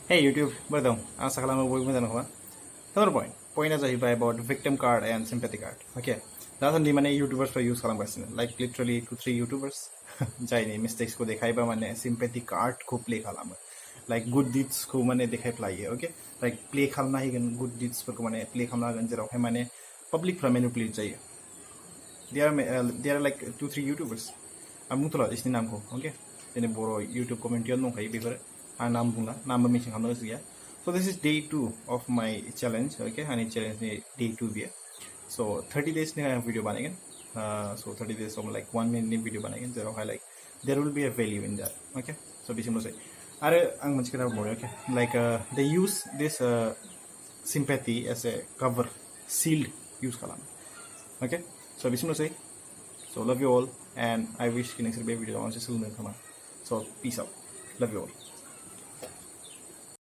Hey YouTube, welcome. I'm Sakalama Boyma. Another point is about victim card and sympathy card. Okay, that's the many YouTubers for use kalam question. Like literally 2-3 YouTubers. Jai mistakes ko dekhai ba mane sympathy card ko play kalam. Like good deeds ko mane dekhai play. Okay, like play khalna hi gan good deeds ko mane play khalna gan jero hai mane public for manipulate jai. There are like 2-3 YouTubers. I'm not sure isni naam ko. Okay, jene boro YouTube comment yon nong kai before. Naam bunga naam ba mention hamna siya. So this is day 2 of my challenge. Okay, and challenge day 2 bia. So 30 days ne video banegen. So 30 days of like 1 minute video banegen. Zero like there will be a value in that. Okay, so bisimo say. Are ang manchi kara more. Okay, like they use this sympathy as a cover sealed use kalam. Okay, so bisimo say. So love you all, and I wish next video on. So peace out. Love you all.